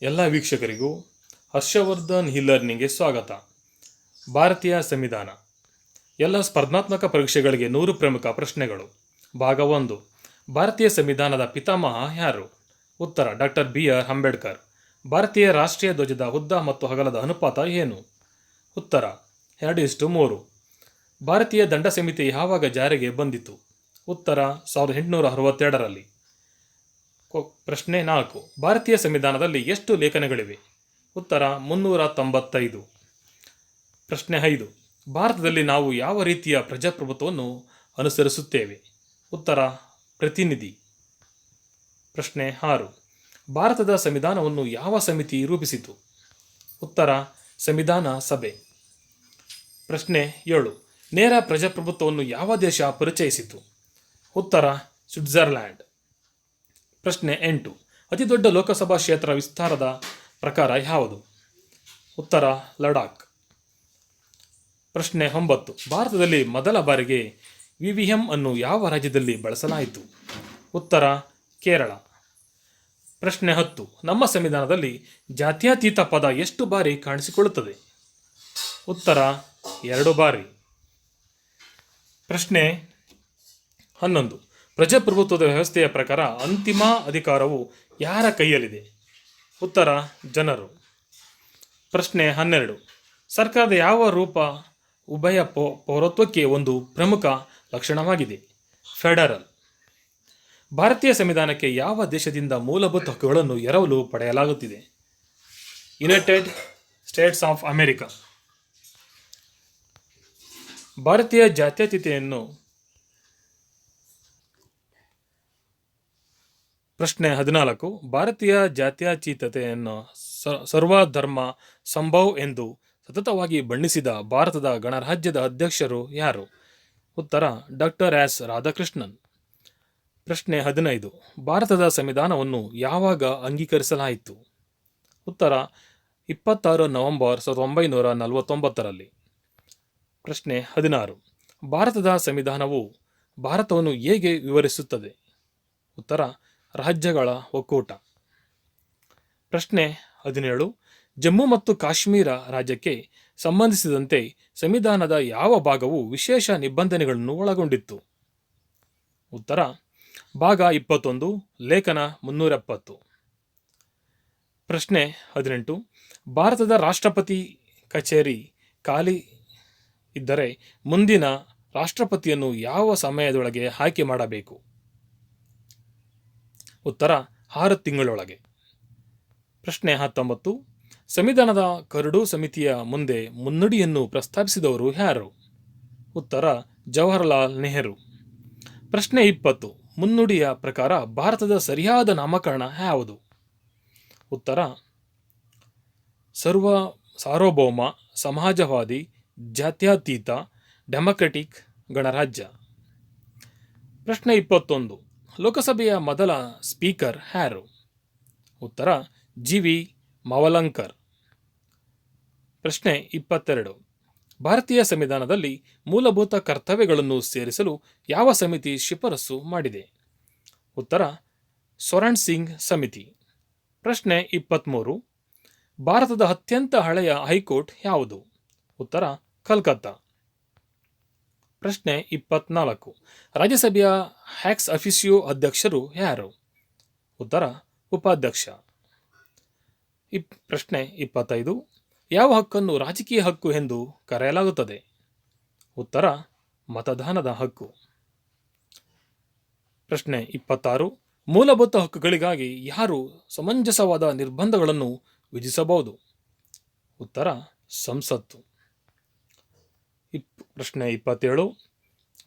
ಎಲ್ಲ ವೀಕ್ಷಕರಿಗೂ ಹರ್ಷವರ್ಧನ್ ಲರ್ನಿಂಗ್ಗೆ ಸ್ವಾಗತ. ಭಾರತೀಯ ಸಂವಿಧಾನ. ಎಲ್ಲ ಸ್ಪರ್ಧಾತ್ಮಕ ಪರೀಕ್ಷೆಗಳಿಗೆ 100 ಪ್ರಮುಖ ಪ್ರಶ್ನೆಗಳು. ಭಾಗ 1. ಭಾರತೀಯ ಸಂವಿಧಾನದ ಪಿತಾಮಹ ಯಾರು? ಉತ್ತರ ಡಾಕ್ಟರ್ BR ಅಂಬೇಡ್ಕರ್. ಭಾರತೀಯ ರಾಷ್ಟ್ರೀಯ ಧ್ವಜದ ಉದ್ದ ಮತ್ತು ಅಗಲದ ಅನುಪಾತ ಏನು? ಉತ್ತರ 2:3. ಭಾರತೀಯ ದಂಡ ಸಮಿತಿ ಯಾವಾಗ ಜಾರಿಗೆ ಬಂದಿತು? ಉತ್ತರ 1862ರಲ್ಲಿ. ಪ್ರಶ್ನೆ 4. ಭಾರತೀಯ ಸಂವಿಧಾನದಲ್ಲಿ ಎಷ್ಟು ಲೇಖನಗಳಿವೆ? ಉತ್ತರ 395. ಪ್ರಶ್ನೆ 5. ಭಾರತದಲ್ಲಿ ನಾವು ಯಾವ ರೀತಿಯ ಪ್ರಜಾಪ್ರಭುತ್ವವನ್ನು ಅನುಸರಿಸುತ್ತೇವೆ? ಉತ್ತರ ಪ್ರತಿನಿಧಿ. ಪ್ರಶ್ನೆ 6. ಭಾರತದ ಸಂವಿಧಾನವನ್ನು ಯಾವ ಸಮಿತಿ ರೂಪಿಸಿತು? ಉತ್ತರ ಸಂವಿಧಾನ ಸಭೆ. ಪ್ರಶ್ನೆ 7. ನೇರ ಪ್ರಜಾಪ್ರಭುತ್ವವನ್ನು ಯಾವ ದೇಶ ಪರಿಚಯಿಸಿತು? ಉತ್ತರ ಸ್ವಿಟ್ಜರ್ಲ್ಯಾಂಡ್. ಪ್ರಶ್ನೆ 8. ಅತಿ ದೊಡ್ಡ ಲೋಕಸಭಾ ಕ್ಷೇತ್ರ ವಿಸ್ತಾರದ ಪ್ರಕಾರ ಯಾವುದು? ಉತ್ತರ ಲಡಾಖ್. ಪ್ರಶ್ನೆ 9. ಭಾರತದಲ್ಲಿ ಮೊದಲ ಬಾರಿಗೆ VVM ಅನ್ನು ಯಾವ ರಾಜ್ಯದಲ್ಲಿ ಬಳಸಲಾಯಿತು? ಉತ್ತರ ಕೇರಳ. ಪ್ರಶ್ನೆ 10. ನಮ್ಮ ಸಂವಿಧಾನದಲ್ಲಿ ಜಾತ್ಯತೀತ ಪದ ಎಷ್ಟು ಬಾರಿ ಕಾಣಿಸಿಕೊಳ್ಳುತ್ತದೆ? ಉತ್ತರ 2 ಬಾರಿ. ಪ್ರಶ್ನೆ 11. ಪ್ರಜಾಪ್ರಭುತ್ವದ ವ್ಯವಸ್ಥೆಯ ಪ್ರಕಾರ ಅಂತಿಮ ಅಧಿಕಾರವು ಯಾರ ಕೈಯಲ್ಲಿದೆ? ಉತ್ತರ ಜನರು. ಪ್ರಶ್ನೆ 12. ಸರ್ಕಾರದ ಯಾವ ರೂಪ ಉಭಯ ಪೌರತ್ವಕ್ಕೆ ಒಂದು ಪ್ರಮುಖ ಲಕ್ಷಣವಾಗಿದೆ? ಫೆಡರಲ್. ಭಾರತೀಯ ಸಂವಿಧಾನಕ್ಕೆ ಯಾವ ದೇಶದಿಂದ ಮೂಲಭೂತ ಹಕ್ಕುಗಳನ್ನು ಎರವಲು ಪಡೆಯಲಾಗುತ್ತಿದೆ? United States of America. ಭಾರತೀಯ ಜಾತ್ಯತೀತತೆಯನ್ನು. ಪ್ರಶ್ನೆ 14. ಭಾರತೀಯ ಜಾತ್ಯತೀತತೆಯನ್ನು ಸರ್ವಧರ್ಮ ಸಂಭವ್ ಎಂದು ಸತತವಾಗಿ ಬಣ್ಣಿಸಿದ ಭಾರತದ ಗಣರಾಜ್ಯದ ಅಧ್ಯಕ್ಷರು ಯಾರು? ಉತ್ತರ ಡಾಕ್ಟರ್ ಎಸ್ ರಾಧಾಕೃಷ್ಣನ್. ಪ್ರಶ್ನೆ 15. ಭಾರತದ ಸಂವಿಧಾನವನ್ನು ಯಾವಾಗ ಅಂಗೀಕರಿಸಲಾಯಿತು? ಉತ್ತರ 26 ನವೆಂಬರ್ 1949ರಲ್ಲಿ. ಪ್ರಶ್ನೆ 16. ಭಾರತದ ಸಂವಿಧಾನವು ಭಾರತವನ್ನು ಹೇಗೆ ವಿವರಿಸುತ್ತದೆ? ಉತ್ತರ ರಾಜ್ಯಗಳ ಒಕ್ಕೂಟ. ಪ್ರಶ್ನೆ 17. ಜಮ್ಮು ಮತ್ತು ಕಾಶ್ಮೀರ ರಾಜ್ಯಕ್ಕೆ ಸಂಬಂಧಿಸಿದಂತೆ ಸಂವಿಧಾನದ ಯಾವ ಭಾಗವು ವಿಶೇಷ ನಿಬಂಧನೆಗಳನ್ನು ಒಳಗೊಂಡಿತ್ತು? ಉತ್ತರ ಭಾಗ 21 ಲೇಖನ 370. ಪ್ರಶ್ನೆ 18. ಭಾರತದ ರಾಷ್ಟ್ರಪತಿ ಕಚೇರಿ ಖಾಲಿ ಇದ್ದರೆ ಮುಂದಿನ ರಾಷ್ಟ್ರಪತಿಯನ್ನು ಯಾವ ಸಮಯದೊಳಗೆ ಆಯ್ಕೆ ಮಾಡಬೇಕು? ಉತ್ತರ 6 ತಿಂಗಳೊಳಗೆ. ಪ್ರಶ್ನೆ 19. ಸಂವಿಧಾನದ ಕರಡು ಸಮಿತಿಯ ಮುಂದೆ ಮುನ್ನುಡಿಯನ್ನು ಪ್ರಸ್ತಾಪಿಸಿದವರು ಯಾರು? ಉತ್ತರ ಜವಾಹರಲಾಲ್ ನೆಹರು. ಪ್ರಶ್ನೆ 20. ಮುನ್ನುಡಿಯ ಪ್ರಕಾರ ಭಾರತದ ಸರಿಯಾದ ನಾಮಕರಣ ಯಾವುದು? ಉತ್ತರ ಸಾರ್ವಭೌಮ, ಸಮಾಜವಾದಿ, ಜಾತ್ಯತೀತ, ಡೆಮೊಕ್ರೆಟಿಕ್ ಗಣರಾಜ್ಯ. ಪ್ರಶ್ನೆ 21. ಲೋಕಸಭೆಯ ಮೊದಲ ಸ್ಪೀಕರ್ ಯಾರು? ಉತ್ತರ GV ಮಾವಲಂಕರ್. ಪ್ರಶ್ನೆ 22. ಭಾರತೀಯ ಸಂವಿಧಾನದಲ್ಲಿ ಮೂಲಭೂತ ಕರ್ತವ್ಯಗಳನ್ನು ಸೇರಿಸಲು ಯಾವ ಸಮಿತಿ ಶಿಫಾರಸು ಮಾಡಿದೆ? ಉತ್ತರ ಸ್ವರಣ್ ಸಿಂಗ್ ಸಮಿತಿ. ಪ್ರಶ್ನೆ 23. ಭಾರತದ ಅತ್ಯಂತ ಹಳೆಯ ಹೈಕೋರ್ಟ್ ಯಾವುದು? ಉತ್ತರ ಕಲ್ಕತ್ತಾ. ಪ್ರಶ್ನೆ 24. ರಾಜ್ಯಸಭೆಯ ಎಕ್ಸ್ ಅಫಿಸಿಯೋ ಅಧ್ಯಕ್ಷರು ಯಾರು? ಉತ್ತರ ಉಪಾಧ್ಯಕ್ಷ. ಪ್ರಶ್ನೆ 25. ಯಾವ ಹಕ್ಕನ್ನು ರಾಜಕೀಯ ಹಕ್ಕು ಎಂದು ಕರೆಯಲಾಗುತ್ತದೆ? ಉತ್ತರ ಮತದಾನದ ಹಕ್ಕು. ಪ್ರಶ್ನೆ 26. ಮೂಲಭೂತ ಹಕ್ಕುಗಳಿಗಾಗಿ ಯಾರು ಸಮಂಜಸವಾದ ನಿರ್ಬಂಧಗಳನ್ನು ವಿಧಿಸಬಹುದು? ಉತ್ತರ ಸಂಸತ್ತು. ಪ್ರಶ್ನೆ 27.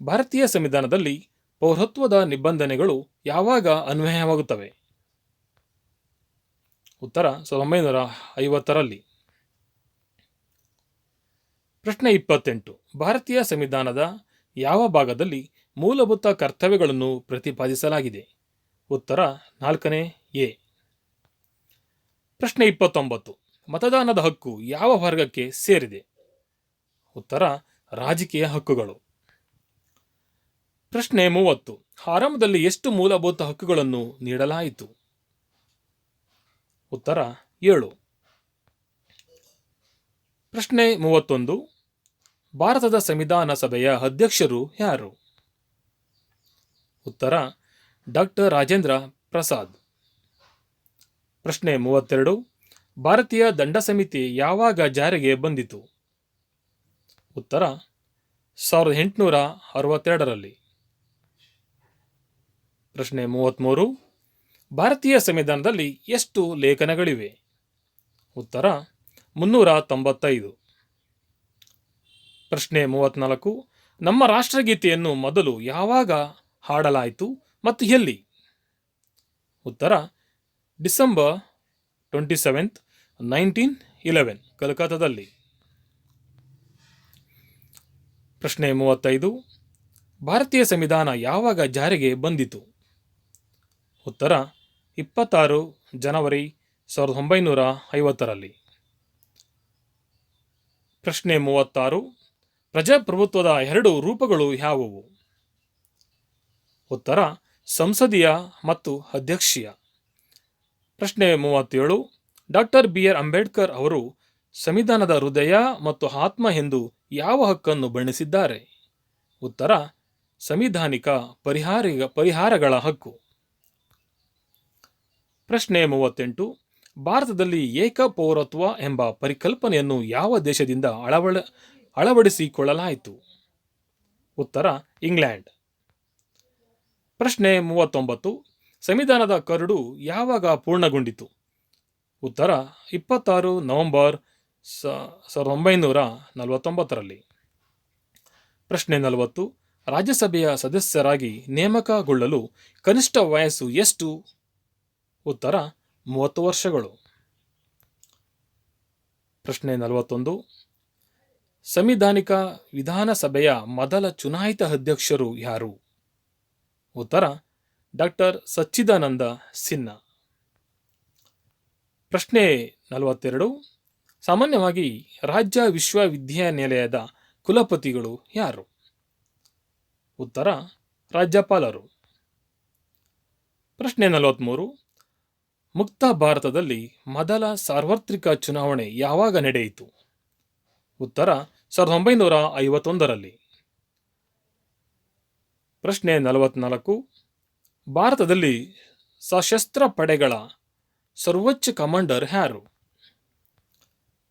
ಭಾರತೀಯ ಸಂವಿಧಾನದಲ್ಲಿ ಪೌರತ್ವದ ನಿಬಂಧನೆಗಳು ಯಾವಾಗ ಅನ್ವಯವಾಗುತ್ತವೆ? ಉತ್ತರ 1950ರಲ್ಲಿ. ಪ್ರಶ್ನೆ 28. ಭಾರತೀಯ ಸಂವಿಧಾನದ ಯಾವ ಭಾಗದಲ್ಲಿ ಮೂಲಭೂತ ಕರ್ತವ್ಯಗಳನ್ನು ಪ್ರತಿಪಾದಿಸಲಾಗಿದೆ? ಉತ್ತರ 4ನೇ ಎ. ಪ್ರಶ್ನೆ 29. ಮತದಾನದ ಹಕ್ಕು ಯಾವ ವರ್ಗಕ್ಕೆ ಸೇರಿದೆ? ಉತ್ತರ ರಾಜಕೀಯ ಹಕ್ಕುಗಳು. ಪ್ರಶ್ನೆ 30. ಆರಂಭದಲ್ಲಿ ಎಷ್ಟು ಮೂಲಭೂತ ಹಕ್ಕುಗಳನ್ನು ನೀಡಲಾಯಿತು? ಉತ್ತರ 7. ಪ್ರಶ್ನೆ 31. ಭಾರತದ ಸಂವಿಧಾನ ಸಭೆಯ ಅಧ್ಯಕ್ಷರು ಯಾರು? ಉತ್ತರ ಡಾಕ್ಟರ್ ರಾಜೇಂದ್ರ ಪ್ರಸಾದ್. ಪ್ರಶ್ನೆ 32. ಭಾರತೀಯ ದಂಡ ಸಮಿತಿ ಯಾವಾಗ ಜಾರಿಗೆ ಬಂದಿತು? ಉತ್ತರ 1862ರಲ್ಲಿ. ಪ್ರಶ್ನೆ 33. ಭಾರತೀಯ ಸಂವಿಧಾನದಲ್ಲಿ ಎಷ್ಟು ಲೇಖನಗಳಿವೆ? ಉತ್ತರ 395. ಪ್ರಶ್ನೆ 34. ನಮ್ಮ ರಾಷ್ಟ್ರಗೀತೆಯನ್ನು ಮೊದಲು ಯಾವಾಗ ಹಾಡಲಾಯಿತು ಮತ್ತು ಎಲ್ಲಿ? ಉತ್ತರ ಡಿಸೆಂಬರ್ 27, 1911 ಕಲ್ಕತ್ತಾದಲ್ಲಿ. ಪ್ರಶ್ನೆ 35. ಭಾರತೀಯ ಸಂವಿಧಾನ ಯಾವಾಗ ಜಾರಿಗೆ ಬಂದಿತು? ಉತ್ತರ 26 ಜನವರಿ 1950ರಲ್ಲಿ. ಪ್ರಶ್ನೆ 36. ಪ್ರಜಾಪ್ರಭುತ್ವದ 2 ರೂಪಗಳು ಯಾವುವು? ಉತ್ತರ ಸಂಸದೀಯ ಮತ್ತು ಅಧ್ಯಕ್ಷೀಯ. ಪ್ರಶ್ನೆ 37. ಡಾಕ್ಟರ್ BR ಅಂಬೇಡ್ಕರ್ ಅವರು ಸಂವಿಧಾನದ ಹೃದಯ ಮತ್ತು ಆತ್ಮ ಎಂದು ಯಾವ ಹಕ್ಕನ್ನು ಬಣ್ಣಿಸಿದ್ದಾರೆ? ಉತ್ತರ ಸಂವಿಧಾನಿಕ ಪರಿಹಾರಗಳ ಹಕ್ಕು. ಪ್ರಶ್ನೆ 38. ಭಾರತದಲ್ಲಿ ಏಕಪೌರತ್ವ ಎಂಬ ಪರಿಕಲ್ಪನೆಯನ್ನು ಯಾವ ದೇಶದಿಂದ ಅಳವಡಿಸಿಕೊಳ್ಳಲಾಯಿತು? ಉತ್ತರ ಇಂಗ್ಲೆಂಡ್. ಪ್ರಶ್ನೆ 39. ಸಂವಿಧಾನದ ಕರಡು ಯಾವಾಗ ಪೂರ್ಣಗೊಂಡಿತು? ಉತ್ತರ 26 ನವೆಂಬರ್ 1949ರಲ್ಲಿ. ಪ್ರಶ್ನೆ 40. ರಾಜ್ಯಸಭೆಯ ಸದಸ್ಯರಾಗಿ ನೇಮಕಗೊಳ್ಳಲು ಕನಿಷ್ಠ ವಯಸ್ಸು ಎಷ್ಟು? ಉತ್ತರ 30 ವರ್ಷಗಳು. ಪ್ರಶ್ನೆ 41. ಸಂವಿಧಾನಿಕ ವಿಧಾನಸಭೆಯ ಮೊದಲ ಚುನಾಯಿತ ಅಧ್ಯಕ್ಷರು ಯಾರು? ಉತ್ತರ ಡಾಕ್ಟರ್ ಸಚ್ಚಿದಾನಂದ ಸಿನ್ಹಾ. ಪ್ರಶ್ನೆ 42. ಸಾಮಾನ್ಯವಾಗಿ ರಾಜ್ಯ ವಿಶ್ವವಿದ್ಯಾನಿಲಯದ ಕುಲಪತಿಗಳು ಯಾರು? ಉತ್ತರ ರಾಜ್ಯಪಾಲರು. ಪ್ರಶ್ನೆ 43. ಮುಕ್ತ ಭಾರತದಲ್ಲಿ ಮೊದಲ ಸಾರ್ವತ್ರಿಕ ಚುನಾವಣೆ ಯಾವಾಗ ನಡೆಯಿತು? ಉತ್ತರ 1951ರಲ್ಲಿ. ಪ್ರಶ್ನೆ 44. ಭಾರತದಲ್ಲಿ ಸಶಸ್ತ್ರ ಪಡೆಗಳ ಸರ್ವೋಚ್ಚ ಕಮಾಂಡರ್ ಯಾರು?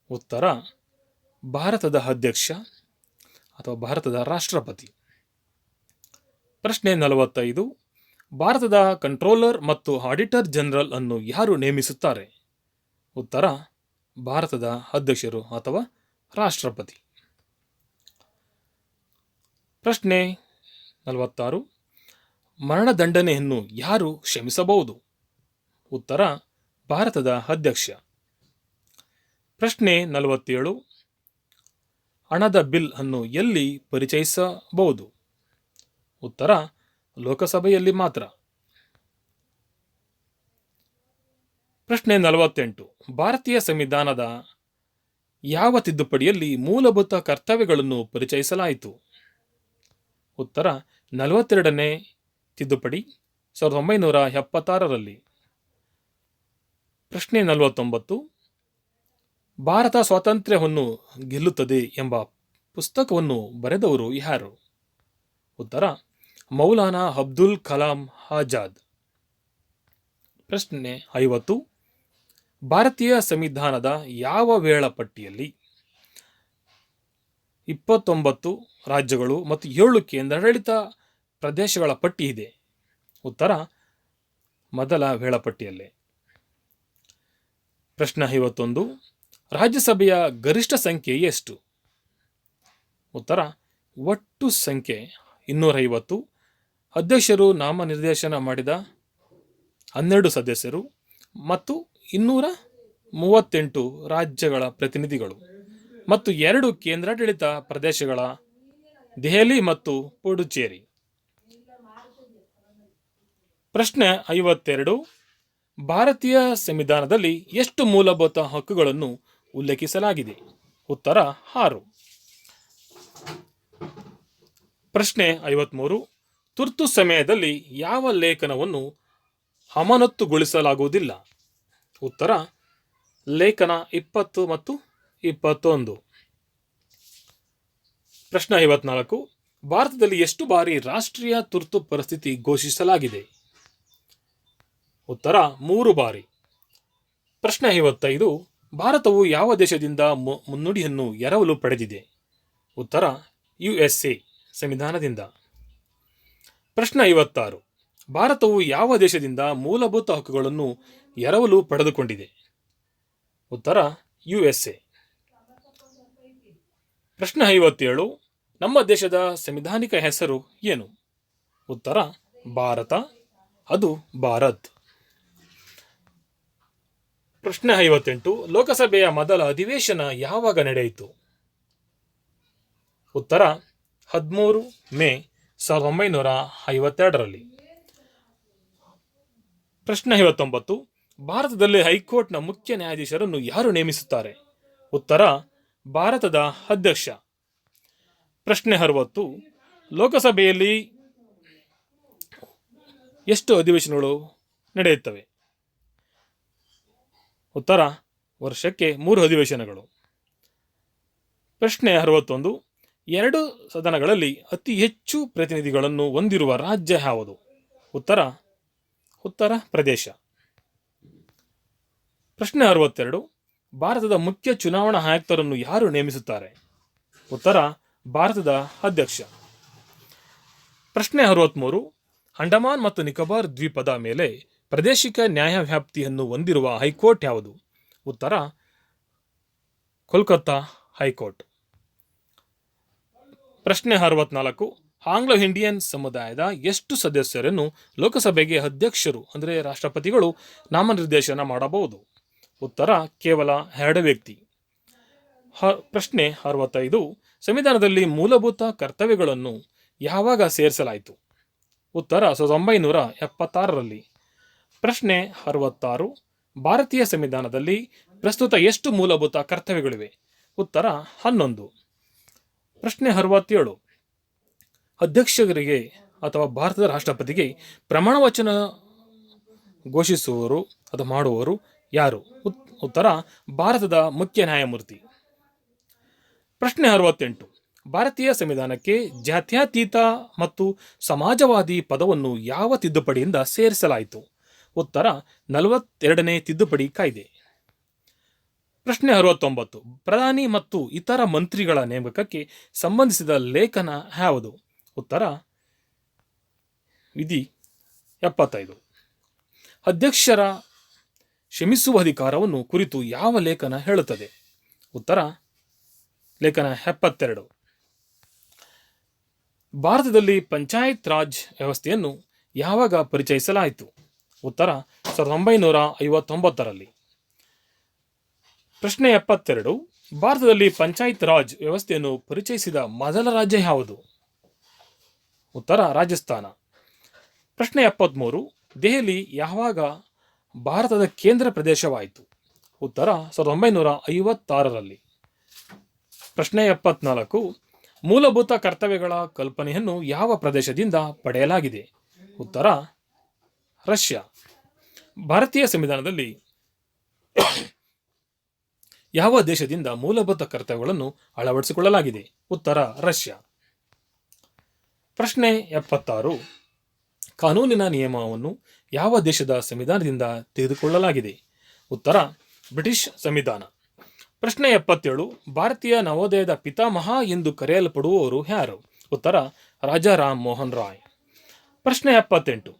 ಉತ್ತರ ಭಾರತದ ಅಧ್ಯಕ್ಷ ಅಥವಾ ಭಾರತದ ರಾಷ್ಟ್ರಪತಿ. ಪ್ರಶ್ನೆ 45. ಭಾರತದ ಕಂಟ್ರೋಲರ್ ಮತ್ತು ಆಡಿಟರ್ ಜನರಲ್ ಅನ್ನು ಯಾರು ನೇಮಿಸುತ್ತಾರೆ? ಉತ್ತರ ಭಾರತದ ಅಧ್ಯಕ್ಷರು ಅಥವಾ ರಾಷ್ಟ್ರಪತಿ. ಪ್ರಶ್ನೆ 46. ಮರಣದಂಡನೆಯನ್ನು ಯಾರು ಕ್ಷಮಿಸಬಹುದು? ಉತ್ತರ ಭಾರತದ ಅಧ್ಯಕ್ಷ. ಪ್ರಶ್ನೆ 47. ಹಣದ ಬಿಲ್ ಅನ್ನು ಎಲ್ಲಿ ಪರಿಚಯಿಸಬಹುದು? ಉತ್ತರ ಲೋಕಸಭೆಯಲ್ಲಿ ಮಾತ್ರ. ಪ್ರಶ್ನೆ 48. ಭಾರತೀಯ ಸಂವಿಧಾನದ ಯಾವ ತಿದ್ದುಪಡಿಯಲ್ಲಿ ಮೂಲಭೂತ ಕರ್ತವ್ಯಗಳನ್ನು ಪರಿಚಯಿಸಲಾಯಿತು? ಉತ್ತರ 42ನೇ ತಿದ್ದುಪಡಿ 1976ರಲ್ಲಿ. ಪ್ರಶ್ನೆ 49. ಭಾರತ ಸ್ವಾತಂತ್ರ್ಯವನ್ನು ಗೆಲ್ಲುತ್ತದೆ ಎಂಬ ಪುಸ್ತಕವನ್ನು ಬರೆದವರು ಯಾರು? ಉತ್ತರ ಮೌಲಾನಾ ಅಬ್ದುಲ್ ಕಲಾಂ ಆಜಾದ್. ಪ್ರಶ್ನೆ 50. ಭಾರತೀಯ ಸಂವಿಧಾನದ ಯಾವ ವೇಳಾಪಟ್ಟಿಯಲ್ಲಿ 29 ರಾಜ್ಯಗಳು ಮತ್ತು 7 ಕೇಂದ್ರಾಡಳಿತ ಪ್ರದೇಶಗಳ ಪಟ್ಟಿ ಇದೆ? ಉತ್ತರ ಮೊದಲ ವೇಳಾಪಟ್ಟಿಯಲ್ಲೇ. ಪ್ರಶ್ನೆ 51. ರಾಜ್ಯಸಭೆಯ ಗರಿಷ್ಠ ಸಂಖ್ಯೆ ಎಷ್ಟು? ಉತ್ತರ ಒಟ್ಟು ಸಂಖ್ಯೆ 250. ಅಧ್ಯಕ್ಷರು ನಾಮನಿರ್ದೇಶನ ಮಾಡಿದ 12 ಸದಸ್ಯರು ಮತ್ತು 238 ರಾಜ್ಯಗಳ ಪ್ರತಿನಿಧಿಗಳು ಮತ್ತು 2 ಕೇಂದ್ರಾಡಳಿತ ಪ್ರದೇಶಗಳ ದೆಹಲಿ ಮತ್ತು ಪುಡುಚೇರಿ. ಪ್ರಶ್ನೆ 52. ಭಾರತೀಯ ಸಂವಿಧಾನದಲ್ಲಿ ಎಷ್ಟು ಮೂಲಭೂತ ಹಕ್ಕುಗಳನ್ನು ಉಲ್ಲೇಖಿಸಲಾಗಿದೆ? ಉತ್ತರ 6. ಪ್ರಶ್ನೆ 53. ತುರ್ತು ಸಮಯದಲ್ಲಿ ಯಾವ ಲೇಖನವನ್ನು ಅಮಾನತುಗೊಳಿಸಲಾಗುವುದಿಲ್ಲ? ಉತ್ತರ ಲೇಖನ 20 ಮತ್ತು 21. ಪ್ರಶ್ನೆ 54. ಭಾರತದಲ್ಲಿ ಎಷ್ಟು ಬಾರಿ ರಾಷ್ಟ್ರೀಯ ತುರ್ತು ಪರಿಸ್ಥಿತಿ ಘೋಷಿಸಲಾಗಿದೆ? ಉತ್ತರ 3 ಬಾರಿ. ಪ್ರಶ್ನೆ 55. ಭಾರತವು ಯಾವ ದೇಶದಿಂದ ಮುನ್ನುಡಿಯನ್ನು ಎರವಲು ಪಡೆದಿದೆ? ಉತ್ತರ USA ಸಂವಿಧಾನದಿಂದ. ಪ್ರಶ್ನೆ 56. ಭಾರತವು ಯಾವ ದೇಶದಿಂದ ಮೂಲಭೂತ ಹಕ್ಕುಗಳನ್ನು ಎರವಲು ಪಡೆದುಕೊಂಡಿದೆ? ಉತ್ತರ USA. ಪ್ರಶ್ನೆ 57. ನಮ್ಮ ದೇಶದ ಸಂವಿಧಾನಿಕ ಹೆಸರು ಏನು? ಉತ್ತರ ಭಾರತ, ಅದು ಭಾರತ್. ಪ್ರಶ್ನೆ 58. ಲೋಕಸಭೆಯ ಮೊದಲ ಅಧಿವೇಶನ ಯಾವಾಗ ನಡೆಯಿತು? ಉತ್ತರ 13 ಮೇ 1952ರಲ್ಲಿ. ಪ್ರಶ್ನೆ 59. ಭಾರತದಲ್ಲಿ ಹೈಕೋರ್ಟ್ನ ಮುಖ್ಯ ನ್ಯಾಯಾಧೀಶರನ್ನು ಯಾರು ನೇಮಿಸುತ್ತಾರೆ? ಉತ್ತರ ಭಾರತದ ಅಧ್ಯಕ್ಷ. ಪ್ರಶ್ನೆ 60. ಲೋಕಸಭೆಯಲ್ಲಿ ಎಷ್ಟು ಅಧಿವೇಶನಗಳು ನಡೆಯುತ್ತವೆ? ಉತ್ತರ ವರ್ಷಕ್ಕೆ 3 ಅಧಿವೇಶನಗಳು. ಪ್ರಶ್ನೆ 61. 2 ಸದನಗಳಲ್ಲಿ ಅತಿ ಹೆಚ್ಚು ಪ್ರತಿನಿಧಿಗಳನ್ನು ಹೊಂದಿರುವ ರಾಜ್ಯ ಯಾವುದು? ಉತ್ತರ ಪ್ರದೇಶ. ಪ್ರಶ್ನೆ 62. ಭಾರತದ ಮುಖ್ಯ ಚುನಾವಣಾ ಆಯುಕ್ತರನ್ನು ಯಾರು ನೇಮಿಸುತ್ತಾರೆ? ಉತ್ತರ ಭಾರತದ ಅಧ್ಯಕ್ಷ. ಪ್ರಶ್ನೆ 63. ಅಂಡಮಾನ್ ಮತ್ತು ನಿಕೋಬಾರ್ ದ್ವೀಪದ ಮೇಲೆ ಪ್ರಾದೇಶಿಕ ನ್ಯಾಯವ್ಯಾಪ್ತಿಯನ್ನು ಹೊಂದಿರುವ ಹೈಕೋರ್ಟ್ ಯಾವುದು? ಉತ್ತರ ಕೋಲ್ಕತ್ತಾ ಹೈಕೋರ್ಟ್. ಪ್ರಶ್ನೆ 64. ಆಂಗ್ಲೋ ಇಂಡಿಯನ್ ಸಮುದಾಯದ ಎಷ್ಟು ಸದಸ್ಯರನ್ನು ಲೋಕಸಭೆಗೆ ಅಧ್ಯಕ್ಷರು ಅಂದರೆ ರಾಷ್ಟ್ರಪತಿಗಳು ನಾಮನಿರ್ದೇಶನ ಮಾಡಬಹುದು? ಉತ್ತರ ಕೇವಲ 2 ವ್ಯಕ್ತಿ. ಪ್ರಶ್ನೆ 65. ಸಂವಿಧಾನದಲ್ಲಿ ಮೂಲಭೂತ ಕರ್ತವ್ಯಗಳನ್ನು ಯಾವಾಗ ಸೇರಿಸಲಾಯಿತು? ಉತ್ತರ 1976ರಲ್ಲಿ. ಪ್ರಶ್ನೆ 66. ಭಾರತೀಯ ಸಂವಿಧಾನದಲ್ಲಿ ಪ್ರಸ್ತುತ ಎಷ್ಟು ಮೂಲಭೂತ ಕರ್ತವ್ಯಗಳಿವೆ? ಉತ್ತರ 11. ಪ್ರಶ್ನೆ 67. ಅಧ್ಯಕ್ಷರಿಗೆ ಅಥವಾ ಭಾರತದ ರಾಷ್ಟ್ರಪತಿಗೆ ಪ್ರಮಾಣ ವಚನ ಘೋಷಿಸುವವರು ಅಥವಾ ಮಾಡುವವರು ಯಾರು? ಉತ್ತರ ಭಾರತದ ಮುಖ್ಯ ನ್ಯಾಯಮೂರ್ತಿ. ಪ್ರಶ್ನೆ 68. ಭಾರತೀಯ ಸಂವಿಧಾನಕ್ಕೆ ಜಾತ್ಯತೀತ ಮತ್ತು ಸಮಾಜವಾದಿ ಪದವನ್ನು ಯಾವ ತಿದ್ದುಪಡಿಯಿಂದ ಸೇರಿಸಲಾಯಿತು? ಉತ್ತರ 42ನೇ ತಿದ್ದುಪಡಿ ಕಾಯ್ದೆ. ಪ್ರಶ್ನೆ 69. ಪ್ರಧಾನಿ ಮತ್ತು ಇತರ ಮಂತ್ರಿಗಳ ನೇಮಕಕ್ಕೆ ಸಂಬಂಧಿಸಿದ ಲೇಖನ ಯಾವುದು? ಉತ್ತರ ವಿಧಿ 75. ಅಧ್ಯಕ್ಷರ ಕ್ಷಮಿಸುವ ಅಧಿಕಾರವನ್ನು ಕುರಿತು ಯಾವ ಲೇಖನ ಹೇಳುತ್ತದೆ? ಉತ್ತರ ಲೇಖನ 72. ಭಾರತದಲ್ಲಿ ಪಂಚಾಯತ್ ರಾಜ್ ವ್ಯವಸ್ಥೆಯನ್ನು ಯಾವಾಗ ಪರಿಚಯಿಸಲಾಯಿತು? ಉತ್ತರ 1959ರಲ್ಲಿ. ಪ್ರಶ್ನೆ 72. ಭಾರತದಲ್ಲಿ ಪಂಚಾಯತ್ ರಾಜ್ ವ್ಯವಸ್ಥೆಯನ್ನು ಪರಿಚಯಿಸಿದ ಮೊದಲ ರಾಜ್ಯ ಯಾವುದು? ಉತ್ತರ ರಾಜಸ್ಥಾನ. ಪ್ರಶ್ನೆ 73. ದೆಹಲಿ ಯಾವಾಗ ಭಾರತದ ಕೇಂದ್ರ ಪ್ರದೇಶವಾಯಿತು? ಉತ್ತರ 1956ರಲ್ಲಿ. ಪ್ರಶ್ನೆ 74. ಮೂಲಭೂತ ಕರ್ತವ್ಯಗಳ ಕಲ್ಪನೆಯನ್ನು ಯಾವ ಪ್ರದೇಶದಿಂದ ಪಡೆಯಲಾಗಿದೆ? ಉತ್ತರ ರಷ್ಯಾ. ಭಾರತೀಯ ಸಂವಿಧಾನದಲ್ಲಿ ಯಾವ ದೇಶದಿಂದ ಮೂಲಭೂತ ಕರ್ತವ್ಯಗಳನ್ನು ಅಳವಡಿಸಿಕೊಳ್ಳಲಾಗಿದೆ? ಉತ್ತರ ರಷ್ಯಾ. ಪ್ರಶ್ನೆ 76. ಕಾನೂನಿನ ನಿಯಮವನ್ನು ಯಾವ ದೇಶದ ಸಂವಿಧಾನದಿಂದ ತೆಗೆದುಕೊಳ್ಳಲಾಗಿದೆ? ಉತ್ತರ ಬ್ರಿಟಿಷ್ ಸಂವಿಧಾನ. ಪ್ರಶ್ನೆ 77. ಭಾರತೀಯ ನವೋದಯದ ಪಿತಾಮಹ ಎಂದು ಕರೆಯಲ್ಪಡುವವರು ಯಾರು? ಉತ್ತರ ರಾಜಾ ರಾಮ್ ಮೋಹನ್ ರಾಯ್. ಪ್ರಶ್ನೆ 78.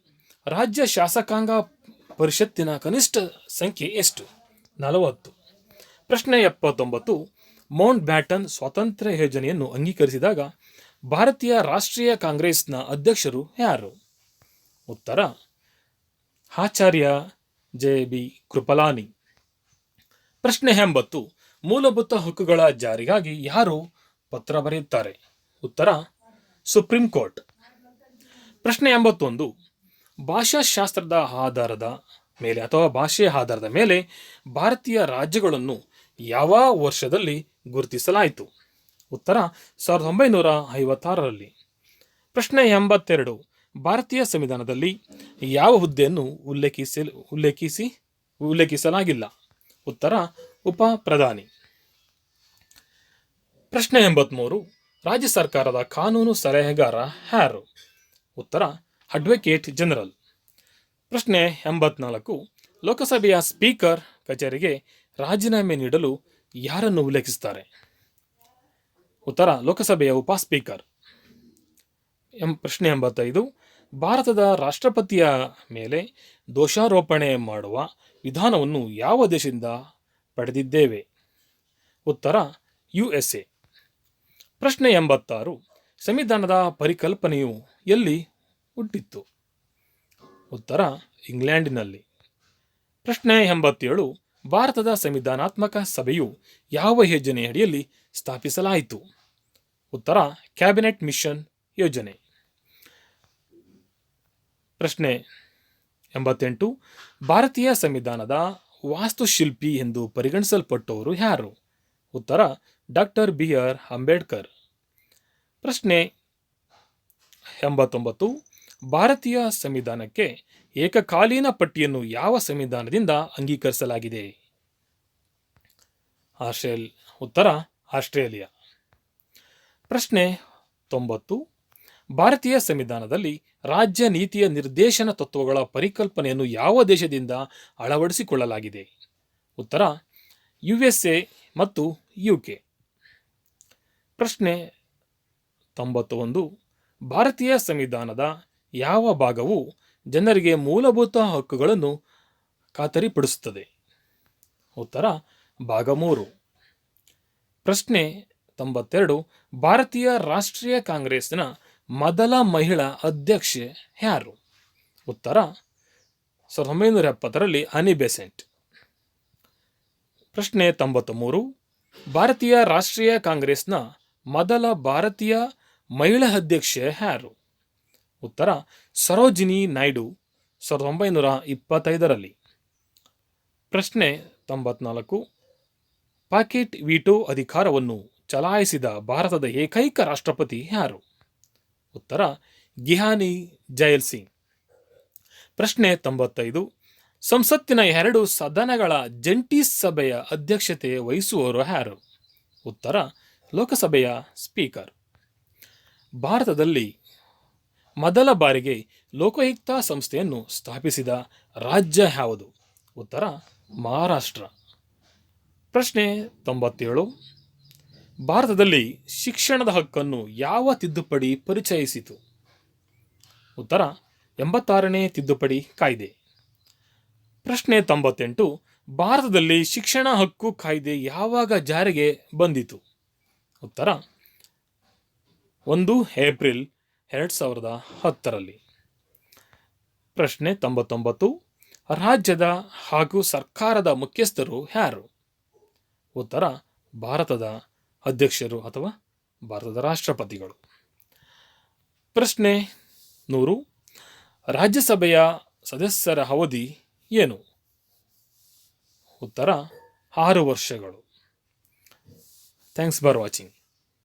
ರಾಜ್ಯ ಶಾಸಕಾಂಗ ಪರಿಷತ್ತಿನ ಕನಿಷ್ಠ ಸಂಖ್ಯೆ ಎಷ್ಟು? 40. ಪ್ರಶ್ನೆ 79. ಮೌಂಟ್ ಬ್ಯಾಟನ್ ಸ್ವಾತಂತ್ರ್ಯ ಯೋಜನೆಯನ್ನು ಅಂಗೀಕರಿಸಿದಾಗ ಭಾರತೀಯ ರಾಷ್ಟ್ರೀಯ ಕಾಂಗ್ರೆಸ್ನ ಅಧ್ಯಕ್ಷರು ಯಾರು? ಉತ್ತರ ಆಚಾರ್ಯ JB ಕೃಪಲಾನಿ. ಪ್ರಶ್ನೆ 80. ಮೂಲಭೂತ ಹಕ್ಕುಗಳ ಜಾರಿಗಾಗಿ ಯಾರು ಪತ್ರ ಬರೆಯುತ್ತಾರೆ? ಉತ್ತರ ಸುಪ್ರೀಂ ಕೋರ್ಟ್. ಪ್ರಶ್ನೆ 81. ಭಾಷಾಶಾಸ್ತ್ರದ ಆಧಾರದ ಮೇಲೆ ಅಥವಾ ಭಾಷೆಯ ಆಧಾರದ ಮೇಲೆ ಭಾರತೀಯ ರಾಜ್ಯಗಳನ್ನು ಯಾವ ವರ್ಷದಲ್ಲಿ ಗುರುತಿಸಲಾಯಿತು? ಉತ್ತರ 1956ರಲ್ಲಿ. ಪ್ರಶ್ನೆ 82. ಭಾರತೀಯ ಸಂವಿಧಾನದಲ್ಲಿ ಯಾವ ಹುದ್ದೆಯನ್ನು ಉಲ್ಲೇಖಿಸಲಾಗಿಲ್ಲ? ಉತ್ತರ ಉಪ ಪ್ರಧಾನಿ. ಪ್ರಶ್ನೆ 83. ರಾಜ್ಯ ಸರ್ಕಾರದ ಕಾನೂನು ಸಲಹೆಗಾರ ಯಾರು? ಉತ್ತರ ಅಡ್ವೊಕೇಟ್ ಜನರಲ್. ಪ್ರಶ್ನೆ 84. ಲೋಕಸಭೆಯ ಸ್ಪೀಕರ್ ಕಚೇರಿಗೆ ರಾಜೀನಾಮೆ ನೀಡಲು ಯಾರನ್ನು ಉಲ್ಲೇಖಿಸುತ್ತಾರೆ? ಉತ್ತರ ಲೋಕಸಭೆಯ ಉಪ ಸ್ಪೀಕರ್. ಪ್ರಶ್ನೆ 85. ಭಾರತದ ರಾಷ್ಟ್ರಪತಿಯ ಮೇಲೆ ದೋಷಾರೋಪಣೆ ಮಾಡುವ ವಿಧಾನವನ್ನು ಯಾವ ದೇಶದಿಂದ ಪಡೆದಿದ್ದೇವೆ? ಉತ್ತರ USA. ಪ್ರಶ್ನೆ 86. ಸಂವಿಧಾನದ ಪರಿಕಲ್ಪನೆಯು ಎಲ್ಲಿ ಹುಟ್ಟಿತ್ತು? ಉತ್ತರ ಇಂಗ್ಲೆಂಡಿನಲ್ಲಿ. ಪ್ರಶ್ನೆ 87. ಭಾರತದ ಸಂವಿಧಾನಾತ್ಮಕ ಸಭೆಯು ಯಾವ ಯೋಜನೆಯಡಿಯಲ್ಲಿ ಸ್ಥಾಪಿಸಲಾಯಿತು? ಉತ್ತರ ಕ್ಯಾಬಿನೆಟ್ ಮಿಷನ್ ಯೋಜನೆ. ಪ್ರಶ್ನೆ 88. ಭಾರತೀಯ ಸಂವಿಧಾನದ ವಾಸ್ತುಶಿಲ್ಪಿ ಎಂದು ಪರಿಗಣಿಸಲ್ಪಟ್ಟವರು ಯಾರು? ಉತ್ತರ ಡಾಕ್ಟರ್ BR ಅಂಬೇಡ್ಕರ್. ಪ್ರಶ್ನೆ 89. ಭಾರತೀಯ ಸಂವಿಧಾನಕ್ಕೆ ಏಕಕಾಲೀನ ಪಟ್ಟಿಯನ್ನು ಯಾವ ಸಂವಿಧಾನದಿಂದ ಅಂಗೀಕರಿಸಲಾಗಿದೆ? ಉತ್ತರ ಆಸ್ಟ್ರೇಲಿಯಾ. ಪ್ರಶ್ನೆ 90. ಭಾರತೀಯ ಸಂವಿಧಾನದಲ್ಲಿ ರಾಜ್ಯ ನೀತಿಯ ನಿರ್ದೇಶನ ತತ್ವಗಳ ಪರಿಕಲ್ಪನೆಯನ್ನು ಯಾವ ದೇಶದಿಂದ ಅಳವಡಿಸಿಕೊಳ್ಳಲಾಗಿದೆ? ಉತ್ತರ USA ಮತ್ತು UK. ಪ್ರಶ್ನೆ 91. ಭಾರತೀಯ ಸಂವಿಧಾನದ ಯಾವ ಭಾಗವು ಜನರಿಗೆ ಮೂಲಭೂತ ಹಕ್ಕುಗಳನ್ನು ಖಾತರಿಪಡಿಸುತ್ತದೆ? ಉತ್ತರ ಭಾಗ 3. ಪ್ರಶ್ನೆ 92. ಭಾರತೀಯ ರಾಷ್ಟ್ರೀಯ ಕಾಂಗ್ರೆಸ್ನ ಮೊದಲ ಮಹಿಳಾ ಅಧ್ಯಕ್ಷೆ ಯಾರು? ಉತ್ತರ 1970ರಲ್ಲಿ ಅನಿ ಬೆಸೆಂಟ್. ಪ್ರಶ್ನೆ 93. ಭಾರತೀಯ ರಾಷ್ಟ್ರೀಯ ಕಾಂಗ್ರೆಸ್ನ ಮೊದಲ ಭಾರತೀಯ ಮಹಿಳಾ ಅಧ್ಯಕ್ಷೆ ಯಾರು? ಉತ್ತರ ಸರೋಜಿನಿ ನಾಯ್ಡು 1925ರಲ್ಲಿ. ಪ್ರಶ್ನೆ 94. ಪಾಕೆಟ್ ವೀಟೋ ಅಧಿಕಾರವನ್ನು ಚಲಾಯಿಸಿದ ಭಾರತದ ಏಕೈಕ ರಾಷ್ಟ್ರಪತಿ ಯಾರು? ಉತ್ತರ ಗಿಯಾನಿ ಜೈಲ್ ಸಿಂಗ್. ಪ್ರಶ್ನೆ 95. ಸಂಸತ್ತಿನ 2 ಸದನಗಳ ಜಂಟಿ ಸಭೆಯ ಅಧ್ಯಕ್ಷತೆ ವಹಿಸುವವರು ಯಾರು? ಉತ್ತರ ಲೋಕಸಭೆಯ ಸ್ಪೀಕರ್. ಭಾರತದಲ್ಲಿ ಮೊದಲ ಬಾರಿಗೆ ಲೋಕಾಯುಕ್ತ ಸಂಸ್ಥೆಯನ್ನು ಸ್ಥಾಪಿಸಿದ ರಾಜ್ಯ ಯಾವುದು? ಉತ್ತರ ಮಹಾರಾಷ್ಟ್ರ. ಪ್ರಶ್ನೆ 97. ಭಾರತದಲ್ಲಿ ಶಿಕ್ಷಣದ ಹಕ್ಕನ್ನು ಯಾವ ತಿದ್ದುಪಡಿ ಪರಿಚಯಿಸಿತು? ಉತ್ತರ 86ನೇ ತಿದ್ದುಪಡಿ ಕಾಯ್ದೆ. ಪ್ರಶ್ನೆ 98. ಭಾರತದಲ್ಲಿ ಶಿಕ್ಷಣ ಹಕ್ಕು ಕಾಯ್ದೆ ಯಾವಾಗ ಜಾರಿಗೆ ಬಂದಿತು? ಉತ್ತರ 1 ಏಪ್ರಿಲ್ 2010ರಲ್ಲಿ. ಪ್ರಶ್ನೆ 99. ರಾಜ್ಯದ ಹಾಗೂ ಸರ್ಕಾರದ ಮುಖ್ಯಸ್ಥರು ಯಾರು? ಉತ್ತರ ಭಾರತದ ಅಧ್ಯಕ್ಷರು ಅಥವಾ ಭಾರತದ ರಾಷ್ಟ್ರಪತಿಗಳು. ಪ್ರಶ್ನೆ 100. ರಾಜ್ಯಸಭೆಯ ಸದಸ್ಯರ ಅವಧಿ ಏನು? ಉತ್ತರ 6 ವರ್ಷಗಳು. Thanks for watching.